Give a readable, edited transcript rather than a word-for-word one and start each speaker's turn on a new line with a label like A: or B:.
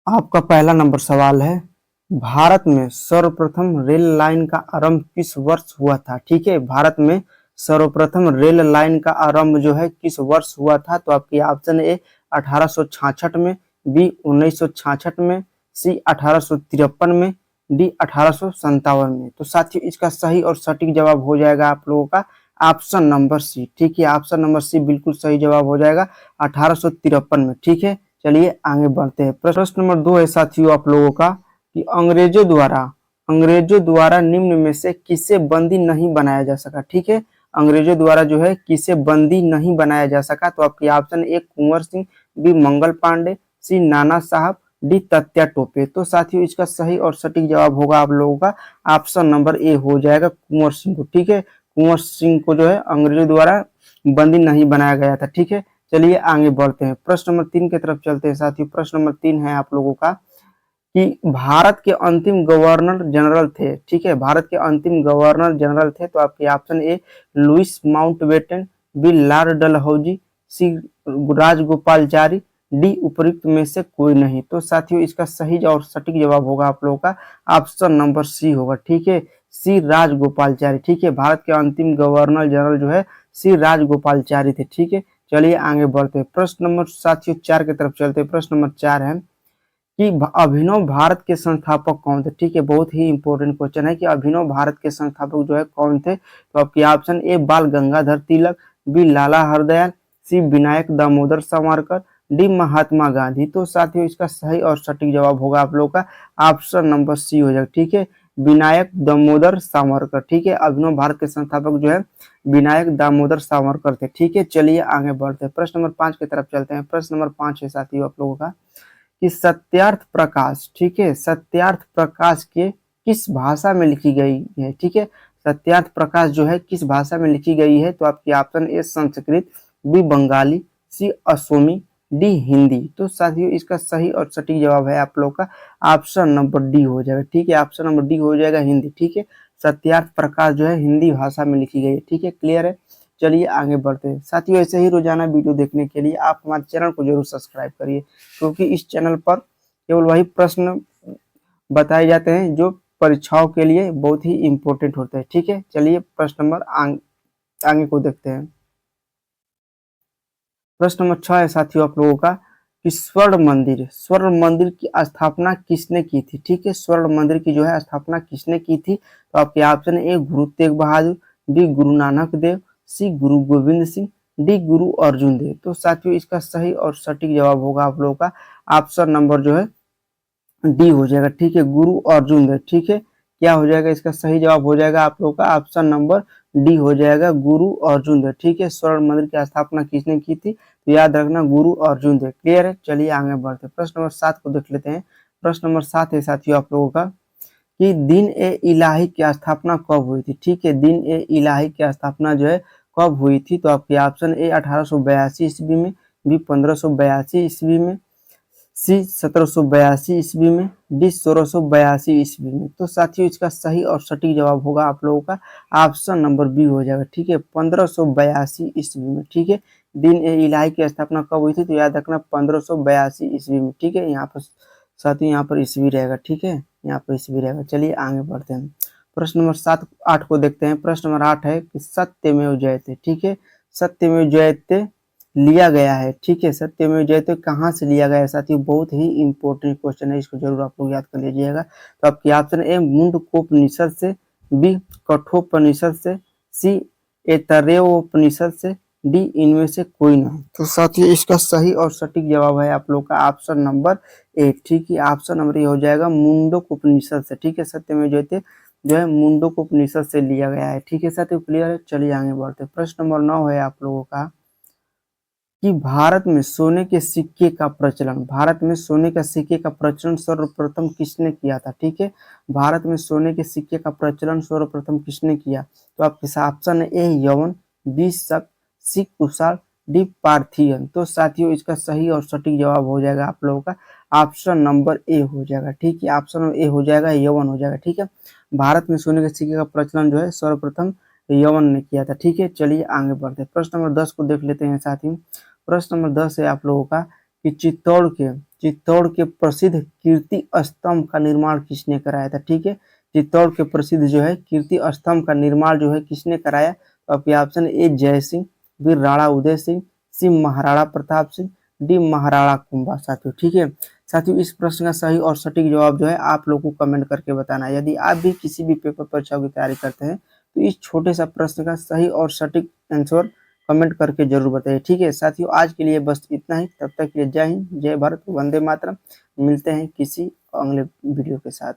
A: आपका पहला नंबर सवाल है, भारत में सर्वप्रथम रेल लाइन का आरंभ किस वर्ष हुआ था? ठीक है, भारत में सर्वप्रथम रेल लाइन का आरंभ जो है किस वर्ष हुआ था? तो आपकी ऑप्शन ए 1866 में, बी 1966 में, सी 1853 में, डी 1857 में। तो साथियों इसका सही और सटीक जवाब हो जाएगा आप लोगों का ऑप्शन नंबर सी। ठीक है, ऑप्शन नंबर सी बिल्कुल सही जवाब हो जाएगा 1853 में। ठीक है, चलिए आगे बढ़ते हैं। प्रश्न नंबर 2 है साथियों आप लोगों का कि अंग्रेजों द्वारा निम्न में से किसे बंदी नहीं बनाया जा सका? ठीक है, अंग्रेजों द्वारा जो है किसे बंदी नहीं बनाया जा सका? तो आपकी option A Kunwar Singh, B Mangal Pandey, C Nana Sahib, D तत्या Tope. तो साथियों इसका सही और सटीक जवाब होगा आप लोगों का ऑप्शन नंबर ए हो जाएगा कुंवर सिंह को। ठीक है, कुंवर सिंह को जो है अंग्रेजों द्वारा बंदी नहीं बनाया गया था। ठीक है, चलिए आगे बढ़ते हैं। प्रश्न नंबर 3 की तरफ चलते हैं साथियों। प्रश्न नंबर 3 है आप लोगों का कि भारत के अंतिम गवर्नर जनरल थे। ठीक है, भारत के अंतिम गवर्नर जनरल थे। तो आपके option A Louis Mountbatten, B Lord Dalhousie, C Rajagopalachari, D उपयुक्त में से कोई नहीं। तो साथियों इसका सही और सटीक जवाब होगा आप लोगों का ऑप्शन नंबर सी होगा। ठीक है, सी राजगोपालचारी। ठीक है, भारत के अंतिम गवर्नर जनरल जो है सी राजगोपालचारी थे। ठीक है, चलिए आगे बढ़ते हैं। प्रश्न नंबर साथियों 4 की तरफ चलते हैं। प्रश्न नंबर 4 है कि अभिनव भारत के संस्थापक कौन थे? ठीक है, बहुत ही इंपॉर्टेंट क्वेश्चन है कि अभिनव भारत के संस्थापक जो है कौन थे? तो आपकी ऑप्शन ए बाल गंगाधर तिलक, बी लाला हरदयाल, सी विनायक दामोदर सावरकर, डी महात्मा गांधी। तो साथियों इसका सही और सटीक जवाब होगा आप लोगों का ऑप्शन नंबर सी हो जाएगा। ठीक है, विनायक दामोदर सावरकर। ठीक है, अभिनव भारत के संस्थापक जो है विनायक दामोदर सावरकर थे। ठीक है, चलिए आगे बढ़ते हैं। प्रश्न नंबर 5 की तरफ चलते हैं। प्रश्न नंबर 5 है साथियों आप लोगों का कि सत्यार्थ प्रकाश, ठीक है, सत्यार्थ प्रकाश के किस भाषा में लिखी गई है? ठीक है, सत्यार्थ प्रकाश जो है किस भाषा में लिखी गई है? तो आपकी option A Sanskrit, B Bengali, C Asomi, D Hindi. तो साथियों इसका सही और सटीक जवाब है आप लोग का ऑप्शन नंबर डी हो जाएगा। ठीक है, ऑप्शन नंबर डी हो जाएगा हिंदी। ठीक है, सत्यार्थ प्रकाश जो है हिंदी भाषा में लिखी गई है। ठीक है, क्लियर है। चलिए आगे बढ़ते हैं साथियों। ऐसे ही रोजाना वीडियो देखने के लिए आप हमारे चैनल को जरूर सब्सक्राइब करिए, क्योंकि इस चैनल पर केवल वही प्रश्न बताए जाते हैं जो परीक्षाओं के लिए बहुत ही इम्पोर्टेंट होते हैं। ठीक है, चलिए प्रश्न नंबर आगे को देखते हैं। प्रश्न नंबर 6 है साथियों आप लोगों का कि स्वर्ण मंदिर की स्थापना किसने की थी? ठीक है, स्वर्ण मंदिर की जो है स्थापना किसने की थी? तो आपके ऑप्शन ए गुरु तेग बहादुर, बी गुरु नानक देव, सी गुरु गोविंद सिंह, डी गुरु अर्जुन देव। तो साथियों इसका सही और सटीक जवाब होगा आप लोगों का ऑप्शन नंबर जो है डी हो जाएगा। ठीक है, गुरु अर्जुन देव। ठीक है, क्या हो जाएगा इसका सही जवाब हो जाएगा आप लोगों का ऑप्शन नंबर डी हो जाएगा गुरु अर्जुन देव। ठीक है, स्वर्ण मंदिर की स्थापना किसने की थी? तो याद रखना गुरु अर्जुन देव। क्लियर है, चलिए आगे बढ़ते हैं। प्रश्न नंबर 7 को देख लेते हैं। प्रश्न नंबर 7 है साथियों आप लोगों का कि दिन ए इलाही की स्थापना कब हुई थी? ठीक है, दिन ए इलाही की स्थापना जो है कब हुई थी? तो आपके ऑप्शन ए 1882 ईस्वी में, बी 1582 ईस्वी में, सी 1782 ईस्वी में, डी 1682 ईस्वी में। तो साथियों इसका सही और सटीक जवाब होगा आप लोगों का ऑप्शन नंबर बी हो जाएगा। ठीक है, 1582 ईस्वी में। ठीक है, दिन ए इलाही की स्थापना कब हुई थी? तो याद रखना 1582 ईस्वी में। ठीक है, यहाँ पर साथियों यहाँ पर ईस्वी रहेगा। ठीक है, यहाँ पर ईस्वी रहेगा। चलिए आगे बढ़ते हैं। प्रश्न नंबर 8 को देखते हैं। प्रश्न नंबर 8 है कि सत्यमेव जयते। ठीक है, सत्यमेव जयते लिया गया है। ठीक है, सत्यमेव जयते कहाँ से लिया गया है साथियों? बहुत ही इंपॉर्टेंट क्वेश्चन है, इसको जरूर आप लोग याद कर लीजिएगा। तो आपकी ऑप्शन ए मुंडकोपनिषद से, बी कठोपनिषद से, सी ऐतरेयोपनिषद से, डी इनमें से कोई नहीं। तो साथियों इसका सही और सटीक जवाब है आप लोग का ऑप्शन नंबर 1। ठीक है, ऑप्शन नंबर ए हो जाएगा मुंडकोपनिषद से। ठीक है, सत्यमेव जयते जो है मुंडकोपनिषद से लिया गया है। ठीक है साथियों, क्लियर है। चलिए आगे बढ़ते हैं। प्रश्न नंबर 9 है आप लोगों का कि भारत में सोने के सिक्के का प्रचलन, भारत में सोने का सिक्के का प्रचलन सर्वप्रथम किसने किया था? ठीक है, भारत में सोने के सिक्के का प्रचलन सर्वप्रथम किसने किया? तो आपके ऑप्शन है ए यवन, बी शक, सी कुशाल, डी पार्थियन। तो साथियों इसका सही और सटीक जवाब हो जाएगा आप लोगों का ऑप्शन नंबर ए हो जाएगा। ठीक है, ऑप्शन नंबर ए हो जाएगा, यवन हो जाएगा। ठीक है, भारत में सोने के सिक्के का प्रचलन जो है सर्वप्रथम यवन ने किया था। ठीक है, चलिए आगे बढ़ते हैं। प्रश्न नंबर 10 को देख लेते हैं साथियों। प्रश्न नंबर 10 है आप लोगों का कि चित्तौड़ के प्रसिद्ध कीर्ति स्तंभ का निर्माण किसने कराया था? ठीक है, चित्तौड़ के प्रसिद्ध जो है कीर्ति स्तंभ का निर्माण जो है किसने कराया? तो आपके ऑप्शन ए जय सिंह, बी राणा उदय सिंह, सी महाराणा प्रताप सिंह, डी महाराणा कुंभा। साथियों ठीक है, साथियों इस प्रश्न का सही और सटीक जवाब जो है आप लोगों को कमेंट करके बताना है। यदि आप भी किसी भी पेपर परीक्षाओं की तैयारी करते हैं तो इस छोटे सा प्रश्न का सही और सटीक आंसर कमेंट करके जरूर बताइए। ठीक है साथियों, आज के लिए बस इतना ही। तब तक के लिए जय हिंद, जय भारत, वंदे मातरम। मिलते हैं किसी अगले वीडियो के साथ।